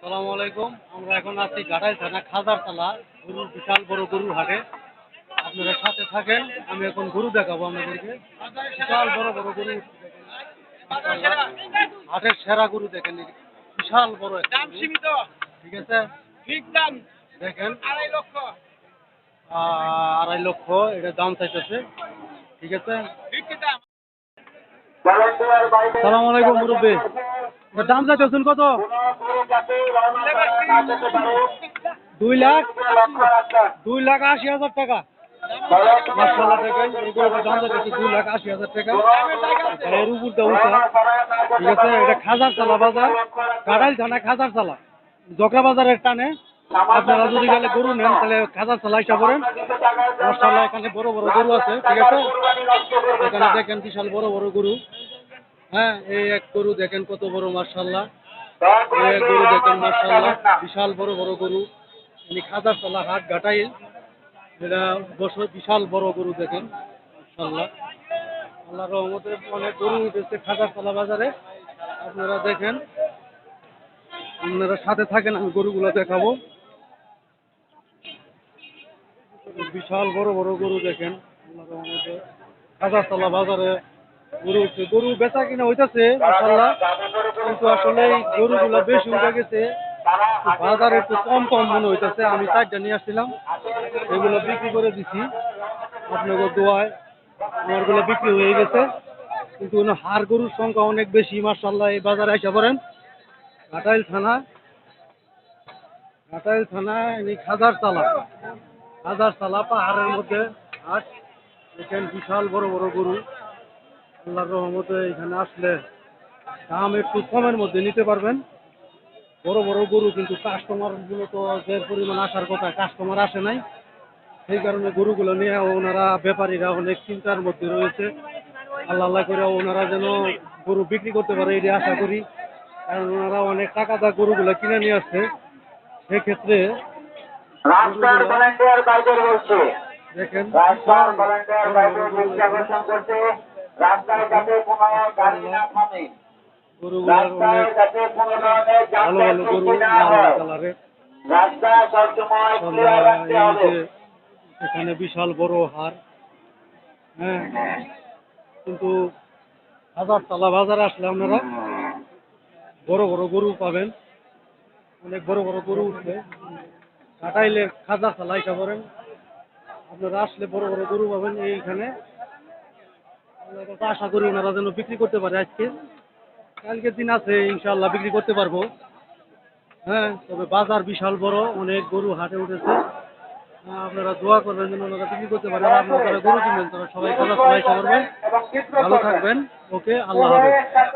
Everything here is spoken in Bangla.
সালামু আলাইকুম। আমরা এখন আছি ঘাটাইল থানা খাজারতলা গরুর বিশাল বড় গরুর হাটে। আপনারা সাথে থাকেন, আমি এখন গরু দেখাবো আপনাদেরকে। বিশাল বড় বড় গরু, হাটের সেরা গরু দেখেন, বিশাল বড় একটা দাম গরু। সীমিত, ঠিক আছে, ঠিক দাম দেখেন 2.5 লক্ষ। 2.5 লক্ষ এটা দাম চাইতেছে। ঠিক আছে, ঠিক দাম। সালামু আলাইকুম মুরব্বী, এটার দাম চাইতেছেন কত? 2 লাখ, 2,80,000 টাকা। মাশাআল্লাহ, দেখেন এই গরুটার দাম চাইতেছে 2,80,000 টাকা। এর উপরটা উঁচা। ঠিক আছে, এটা খাজারতলা বাজার, ঘাটাইল থানা খাজারতলা, জকরা বাজারের টানে। আপনারা যদি গেলে গরু নেন তাহলে খাজারতলা এসে পড়েন। মাশাআল্লাহ, এখানে বড় বড় গরু আছে। ঠিক আছে, এখানে দেখেন বিশাল বড় বড় গরু। হ্যাঁ, এই এক গরু দেখেন কত বড়, মাশাআল্লাহ। এই এক গরু দেখেন, মাশাআল্লাহ, বিশাল বড় বড় গরু। ইনি খাজারতলা হাট ঘাটাইল, এটা বছর বিশাল বড় গরু দেখেন, মাশাআল্লাহ। আল্লাহর রহমতে অনেক গরু উঠেছে খাজারতলা বাজারে। আপনারা দেখেন, আপনারা সাথে থাকেন, আমি গরুগুলো দেখাবো। বিশাল বড় বড় গরু দেখেন, আল্লাহর রহমতে খাজারতলা বাজারে গরু উঠছে। গরু বেচা কিনা হইতেছে মাশাআল্লাহ, কিন্তু আসলে এই গরুগুলো বেশি উঠে গেছে, বাজারে একটু কম কম মনে হইতেছে। আমি 4টা নিয়ে আসছিলাম, এগুলো বিক্রি করে দিছি। আপনাদের দোয়ায় আমারগুলো বিক্রি হয়ে গেছে, কিন্তু হাড় গরুর সংখ্যা অনেক বেশি মাশাআল্লাহ। এই বাজারে এসে পড়েন, ঘাটাইল থানা, ঘাটাইল থানা খাজারতলা, খাজারতলা পাহাড়ের মধ্যে হাট। এখানে বিশাল বড় বড় গরু। আল্লাহর রহমতে এখানে আসলে দাম একটু কমের মধ্যে নিতে পারবেন। বড় বড় গরু, কিন্তু কাস্টমার গুলো তো যে পরিমাণ আসার কথা, কাস্টমার আসে নাই। সেই কারণে গরুগুলো নিয়ে ওনারা ব্যাপারীরা অনেক চিন্তার মধ্যে রয়েছে। আল্লাহ আল্লাহ করে ওনারা যেন গরু বিক্রি করতে পারে, এটি আশা করি। কারণ ওনারা অনেক টাকা দা গরুগুলো কিনে নিয়ে আসছে। সেক্ষেত্রে রাস্তার ভলান্টিয়ার বাইদের বলছে, দেখেন রাস্তার ভলান্টিয়ার বাইদের বলছে আকর্ষণ করছে, রাস্তায় যাতে কোনো গাড়ি না থামে, গরুগুলার রাস্তায় অনেক যাতে কোনো ধরনের ভালো যানজট ভালো গরু, সৃষ্টি না লাল লাল হয়, কালারের। রাস্তা সবসময় ক্লিয়ার রাখতে এই হবে। যে এখানে বিশাল বড় হার। হ্যাঁ, কিন্তু হাজারতলা বাজারে আসলে আপনারা বড় বড় গরু পাবেন, অনেক বড় বড় গরু উঠছে। কাটাইলে খাজারতলা এসে পড়েন, আপনারা আসলে বড় বড় গরু পাবেন এইখানে। আল্লাহর কাছে আশা করি ওনারা যেন বিক্রি করতে পারে। আজকে কালকের দিন আছে, ইনশাআল্লাহ বিক্রি করতে পারবো। হ্যাঁ, তবে বাজার বিশাল বড়, অনেক গরু হাটে উঠেছে। আপনারা দোয়া করবেন যেন ওনারা বিক্রি করতে পারে। আর আপনারা যারা গরু কিনবেন তারা সবাই খাজারতলা এসে পড়বেন। এবং চিত্র ভালো করবেন। থাকবেন। ওকে, আল্লাহ হাফেজ।